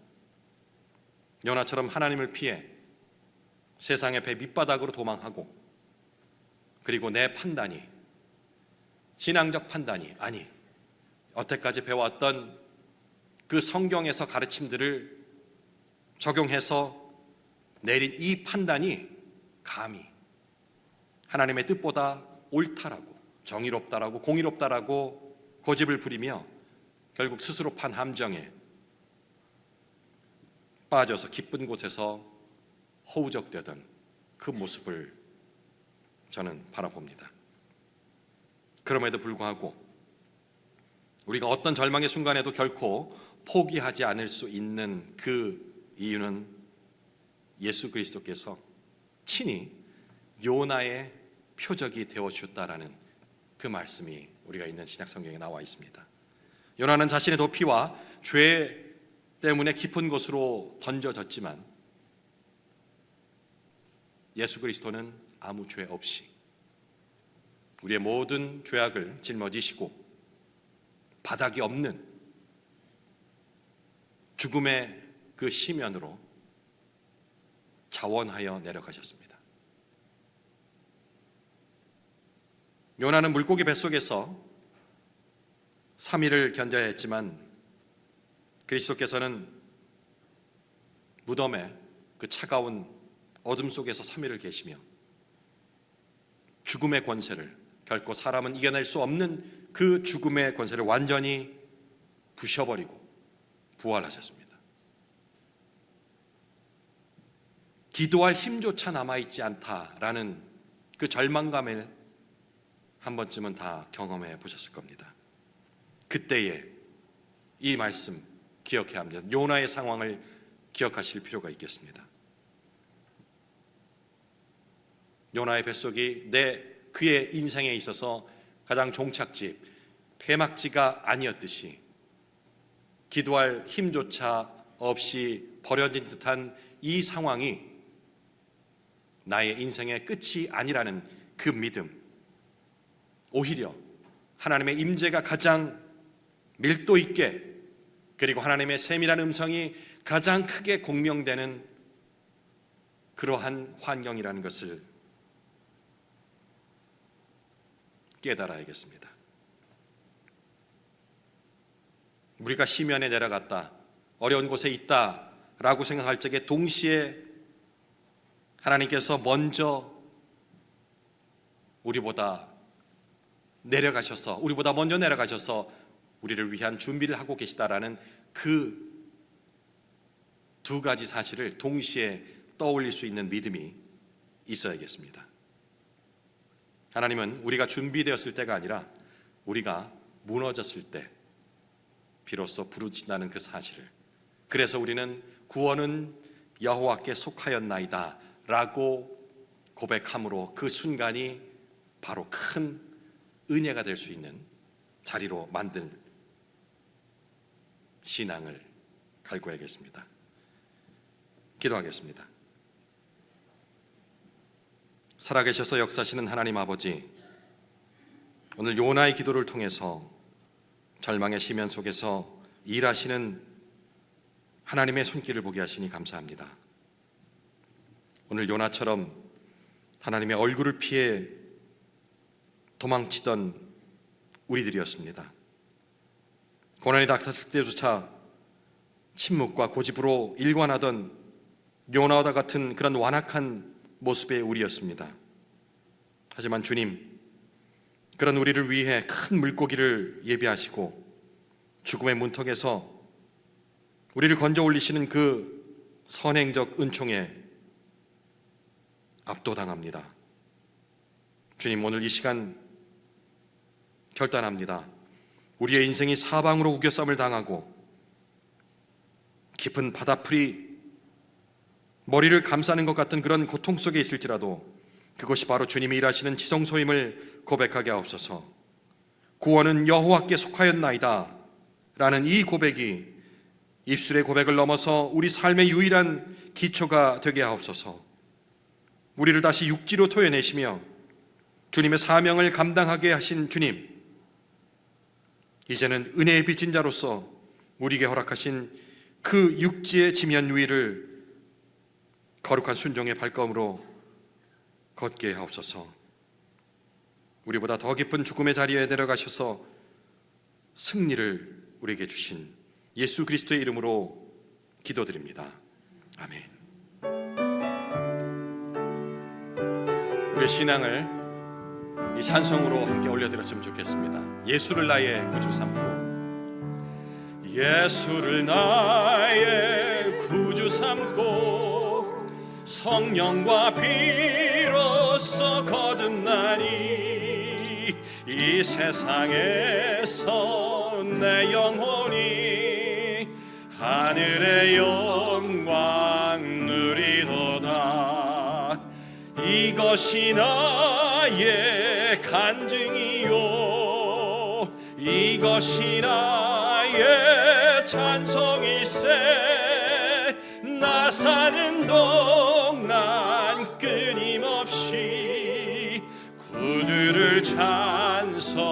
요나처럼 하나님을 피해 세상의 배 밑바닥으로 도망하고, 그리고 내 판단이, 신앙적 판단이, 아니 여태까지 배워왔던 그 성경에서 가르침들을 적용해서 내린 이 판단이 감히 하나님의 뜻보다 옳다라고, 정의롭다라고, 공의롭다라고 고집을 부리며 결국 스스로 판 함정에 빠져서 기쁜 곳에서 허우적대던 그 모습을 저는 바라봅니다. 그럼에도 불구하고 우리가 어떤 절망의 순간에도 결코 포기하지 않을 수 있는 그 이유는 예수 그리스도께서 친히 요나의 표적이 되어주셨다라는 그 말씀이 우리가 있는 신약 성경에 나와 있습니다. 요나는 자신의 도피와 죄 때문에 깊은 곳으로 던져졌지만 예수 그리스도는 아무 죄 없이 우리의 모든 죄악을 짊어지시고 바닥이 없는 죽음의 그 시면으로 자원하여 내려가셨습니다. 요나는 물고기 뱃속에서 3일을 견뎌야 했지만 그리스도께서는 무덤의 그 차가운 어둠 속에서 3일을 계시며 죽음의 권세를, 결코 사람은 이겨낼 수 없는 그 죽음의 권세를 완전히 부셔버리고 부활하셨습니다. 기도할 힘조차 남아있지 않다라는 그 절망감을 한 번쯤은 다 경험해 보셨을 겁니다. 그때에 이 말씀 기억해야 합니다. 요나의 상황을 기억하실 필요가 있겠습니다. 요나의 뱃속이 그의 인생에 있어서 가장 종착지, 폐막지가 아니었듯이 기도할 힘조차 없이 버려진 듯한 이 상황이 나의 인생의 끝이 아니라는 그 믿음, 오히려 하나님의 임재가 가장 밀도 있게, 그리고 하나님의 세밀한 음성이 가장 크게 공명되는 그러한 환경이라는 것을 깨달아야겠습니다. 우리가 시면에 내려갔다, 어려운 곳에 있다 라고 생각할 적에 동시에 하나님께서 먼저 우리보다 먼저 내려가셔서 우리를 위한 준비를 하고 계시다라는 그 두 가지 사실을 동시에 떠올릴 수 있는 믿음이 있어야겠습니다. 하나님은 우리가 준비되었을 때가 아니라 우리가 무너졌을 때 비로소 부르신다는 그 사실을, 그래서 우리는 구원은 여호와께 속하였나이다 라고 고백함으로 그 순간이 바로 큰 은혜가 될 수 있는 자리로 만들 신앙을 갈구하겠습니다. 기도하겠습니다. 살아계셔서 역사하시는 하나님 아버지, 오늘 요나의 기도를 통해서 절망의 시면 속에서 일하시는 하나님의 손길을 보게 하시니 감사합니다. 오늘 요나처럼 하나님의 얼굴을 피해 도망치던 우리들이었습니다. 고난이 닥쳤을 때조차 침묵과 고집으로 일관하던 요나와 같은 그런 완악한 모습의 우리였습니다. 하지만 주님, 그런 우리를 위해 큰 물고기를 예비하시고 죽음의 문턱에서 우리를 건져 올리시는 그 선행적 은총에 압도당합니다. 주님, 오늘 이 시간 결단합니다. 우리의 인생이 사방으로 우겨쌈을 당하고 깊은 바다풀이 머리를 감싸는 것 같은 그런 고통 속에 있을지라도 그것이 바로 주님이 일하시는 지성소임을 고백하게 하옵소서. 구원은 여호와께 속하였나이다 라는 이 고백이 입술의 고백을 넘어서 우리 삶의 유일한 기초가 되게 하옵소서. 우리를 다시 육지로 토해내시며 주님의 사명을 감당하게 하신 주님, 이제는 은혜의 빚진 자로서 우리에게 허락하신 그 육지의 지면 위를 거룩한 순종의 발걸음으로 걷게 하옵소서. 우리보다 더 깊은 죽음의 자리에 내려가셔서 승리를 우리에게 주신 예수 그리스도의 이름으로 기도드립니다. 아멘. 우리의 신앙을 이 찬송으로 함께 올려드렸으면 좋겠습니다. 예수를 나의 구주 삼고, 예수를 나의 구주 삼고 성령과 피로써 거듭나니 이 세상에서 내 영혼이 하늘의 영광 누리도다. 이것이 나의 간증이요, 이것이 나의 찬송일세. 나 사는 동안 끊임없이 구주를 찬송하리로다.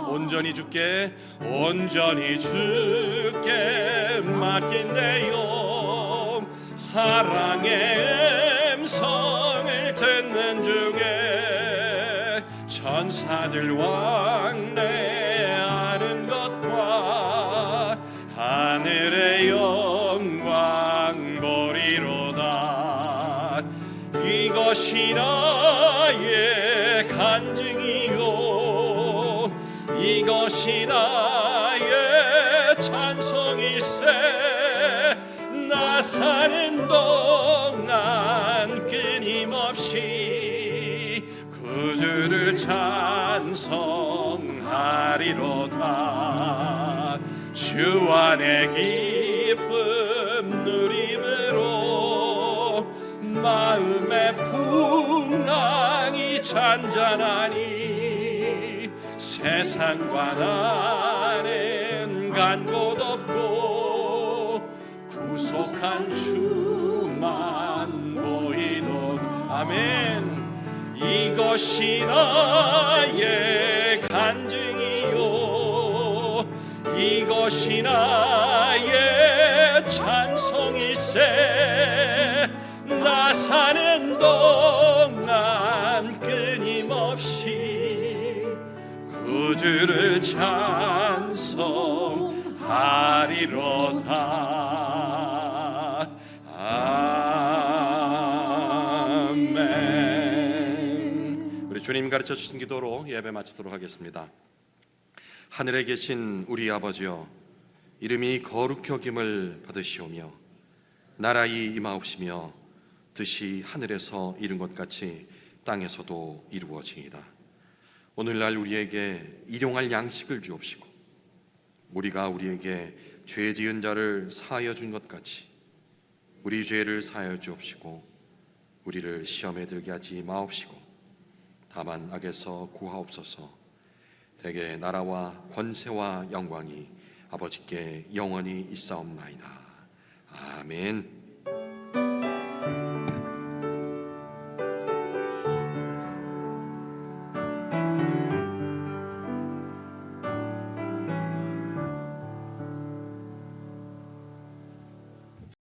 온전히 주께 맡긴 내 영, 사랑의 음성을 듣는 중에 천사들 왕래하는 것과 하늘의 영광 보리로다. 이것이 나의 간증이요, 이것이 나의 찬송일세. 나 사는 동안 끊임없이 구주를 찬송하리로다. 주 안에 기쁨 누림으로 마음의 풍랑이 잔잔하니 세상과 나는 간 곳 없고 구속한 주만 보이도다. 아멘. 이것이 나의 간증이요, 이것이 나의 찬송일세. 나 사는 동안 끊임없이 구주를 찬송하리로다. 아멘. 우리 주님 가르쳐 주신 기도로 예배 마치도록 하겠습니다. 하늘에 계신 우리 아버지여, 이름이 거룩히 여김을 받으시오며 나라의 임하옵시며 뜻이 하늘에서 이룬 것 같이 땅에서도 이루어지이다. 오늘날 우리에게 일용할 양식을 주옵시고 우리가 우리에게 죄 지은 자를 사하여 준 것 같이 우리 죄를 사하여 주옵시고 우리를 시험에 들게 하지 마옵시고 다만 악에서 구하옵소서. 대개 나라와 권세와 영광이 아버지께 영원히 있사옵나이다. 아멘.